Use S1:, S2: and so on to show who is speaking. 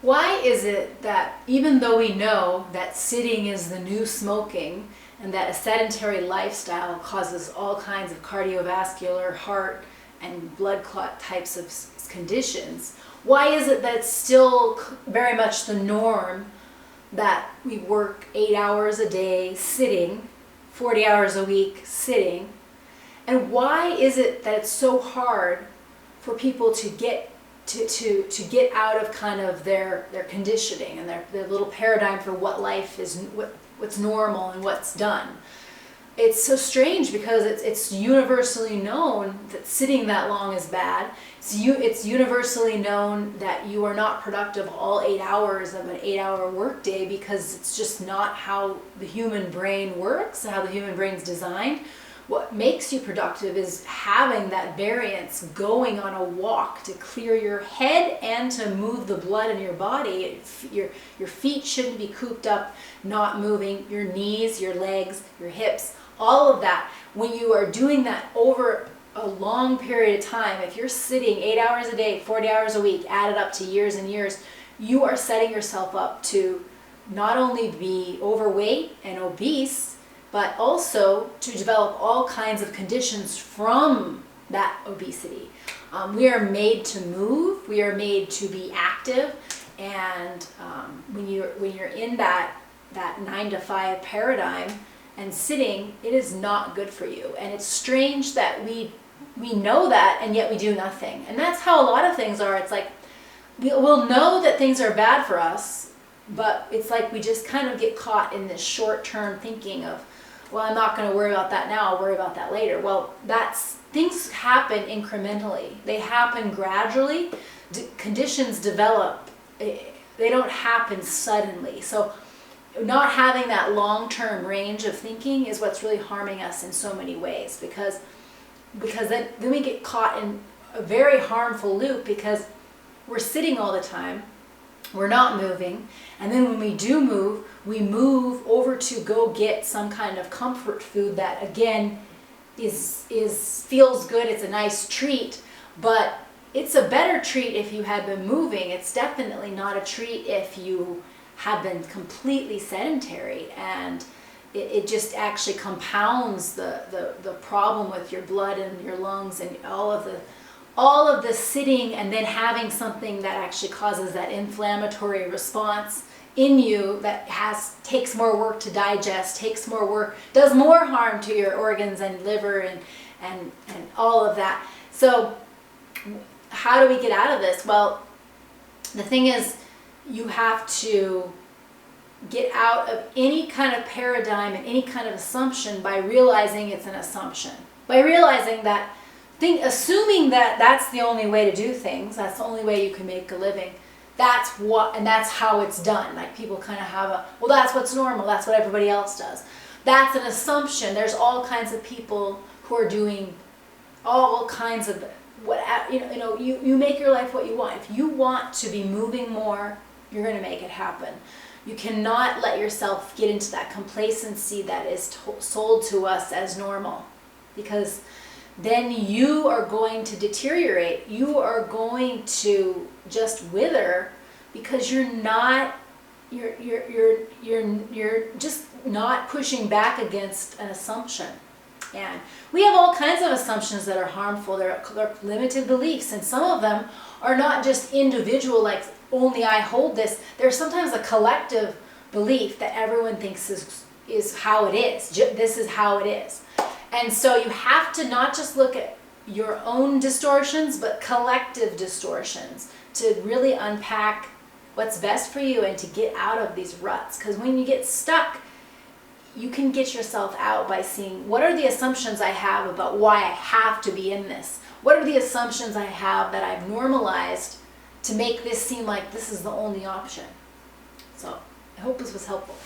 S1: Why is it that even though we know that sitting is the new smoking and that a sedentary lifestyle causes all kinds of cardiovascular, heart, and blood clot types of conditions, why is it that it's still very much the norm that we work 8 hours a day sitting, 40 hours a week sitting? And why is it that it's so hard for people to get get out of kind of their conditioning and their little paradigm for what life is, what's normal and what's done? It's so strange because it's universally known that sitting that long is bad. It's universally known that you are not productive all 8 hours of an 8-hour workday because it's just not how the human brain works, how the human brain's designed. What makes you productive is having that variance, going on a walk to clear your head and to move the blood in your body. Your feet shouldn't be cooped up, not moving, your knees, your legs, your hips, all of that. When you are doing that over a long period of time, if you're sitting 8 hours a day, 40 hours a week, added up to years and years, you are setting yourself up to not only be overweight and obese, but also to develop all kinds of conditions from that obesity. We are made to move, we are made to be active, and when you're in that 9 to 5 paradigm and sitting, it is not good for you. And it's strange that we know that and yet we do nothing. And that's how a lot of things are. It's like we'll know that things are bad for us, but it's like we just kind of get caught in this short-term thinking of, well, I'm not going to worry about that now, I'll worry about that later. Well, things happen incrementally. They happen gradually. Conditions develop. They don't happen suddenly. So not having that long-term range of thinking is what's really harming us in so many ways, because then we get caught in a very harmful loop because we're sitting all the time. We're not moving, and then when we do move, we move over to go get some kind of comfort food that again feels good. It's a nice treat, but it's a better treat if you have been moving. It's definitely not a treat if you have been completely sedentary, and it just actually compounds the problem with your blood and your lungs and all of the sitting, and then having something that actually causes that inflammatory response in you that takes more work to digest, takes more work, does more harm to your organs and liver and all of that. So how do we get out of this? Well, the thing is, you have to get out of any kind of paradigm and any kind of assumption by realizing it's an assumption. By realizing that assuming that that's the only way to do things, that's the only way you can make a living, that's how it's done. Like people kind of have well, that's what's normal, that's what everybody else does. That's an assumption. There's all kinds of people who are doing all kinds of you make your life what you want. If you want to be moving more, you're going to make it happen. You cannot let yourself get into that complacency that is sold to us as normal, because then you are going to deteriorate. You are going to just wither because you're just not pushing back against an assumption. And we have all kinds of assumptions that are harmful. They're limited beliefs, and some of them are not just individual, like only I hold this. There's sometimes a collective belief that everyone thinks is how it is. This is how it is. And so you have to not just look at your own distortions, but collective distortions to really unpack what's best for you and to get out of these ruts. Because when you get stuck, you can get yourself out by seeing, what are the assumptions I have about why I have to be in this? What are the assumptions I have that I've normalized to make this seem like this is the only option? So I hope this was helpful.